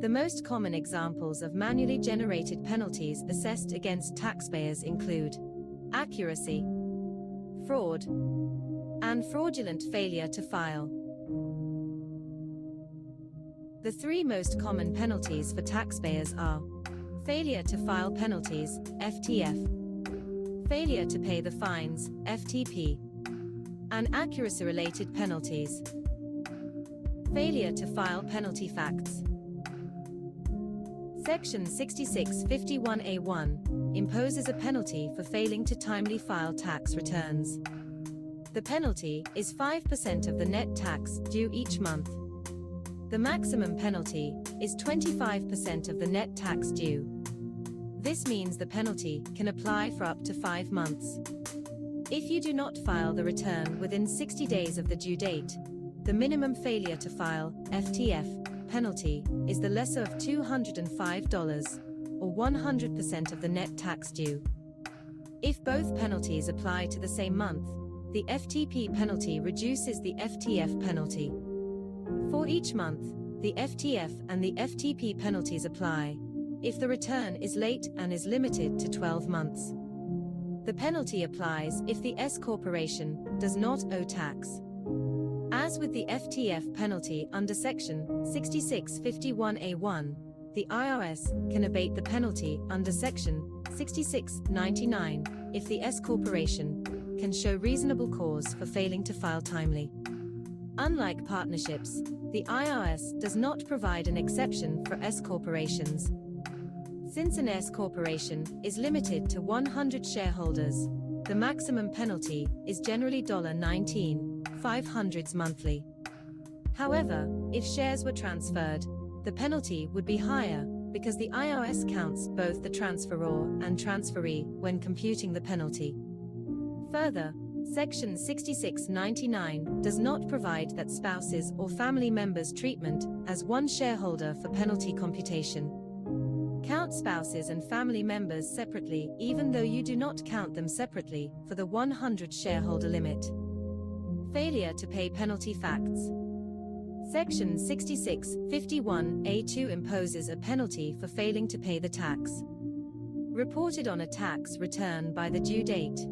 The most common examples of manually generated penalties assessed against taxpayers include accuracy, fraud, and fraudulent failure to file. The three most common penalties for taxpayers are failure to file penalties, FTF, failure to pay the fines, FTP, and accuracy-related penalties. Failure to file penalty facts. Section 6651A1 imposes a penalty for failing to timely file tax returns. The penalty is 5% of the net tax due each month. The maximum penalty is 25% of the net tax due. This means the penalty can apply for up to 5 months. If you do not file the return within 60 days of the due date, the minimum failure to file, FTF, penalty is the lesser of $205, or 100% of the net tax due. If both penalties apply to the same month, the FTP penalty reduces the FTF penalty. For each month, the FTF and the FTP penalties apply if the return is late and is limited to 12 months. The penalty applies if the S corporation does not owe tax. As with the FTF penalty under Section 6651A1, the IRS can abate the penalty under Section 6699 if the S corporation can show reasonable cause for failing to file timely. Unlike partnerships, the IRS does not provide an exception for S corporations. Since an S corporation is limited to 100 shareholders, the maximum penalty is generally $19,500 monthly. However, if shares were transferred, the penalty would be higher because the IRS counts both the transferor and transferee when computing the penalty. Further, Section 6699 does not provide that spouses or family members' treatment as one shareholder for penalty computation. Count spouses and family members separately even though you do not count them separately for the 100 shareholder limit. Failure to pay penalty facts. Section 6651A2 imposes a penalty for failing to pay the tax reported on a tax return by the due date.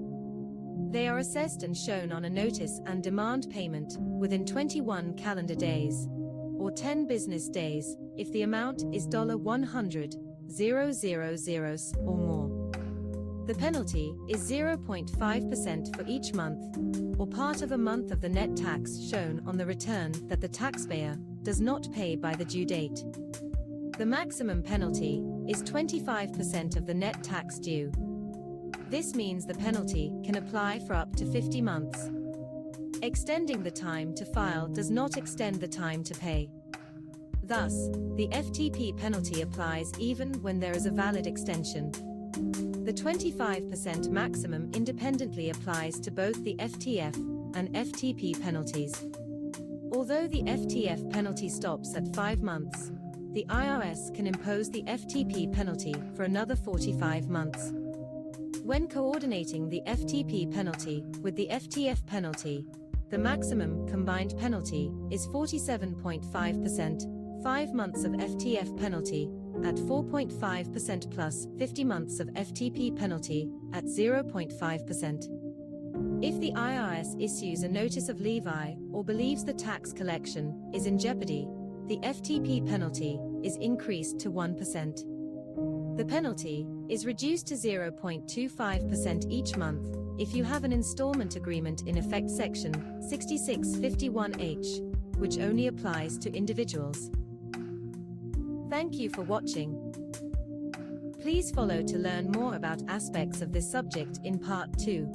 They are assessed and shown on a notice and demand payment within 21 calendar days, or 10 business days, if the amount is $100,000 or more. The penalty is 0.5% for each month, or part of a month of the net tax shown on the return that the taxpayer does not pay by the due date. The maximum penalty is 25% of the net tax due. This means the penalty can apply for up to 50 months. Extending the time to file does not extend the time to pay. Thus, the FTP penalty applies even when there is a valid extension. The 25% maximum independently applies to both the FTF and FTP penalties. Although the FTF penalty stops at 5 months, the IRS can impose the FTP penalty for another 45 months. When coordinating the FTP penalty with the FTF penalty, the maximum combined penalty is 47.5%, 5 months of FTF penalty at 4.5% plus 50 months of FTP penalty at 0.5%. If the IRS issues a notice of levy or believes the tax collection is in jeopardy, the FTP penalty is increased to 1%. The penalty is reduced to 0.25% each month if you have an installment agreement in effect. Section 6651H, which only applies to individuals. Thank you for watching. Please follow to learn more about aspects of this subject in Part 2.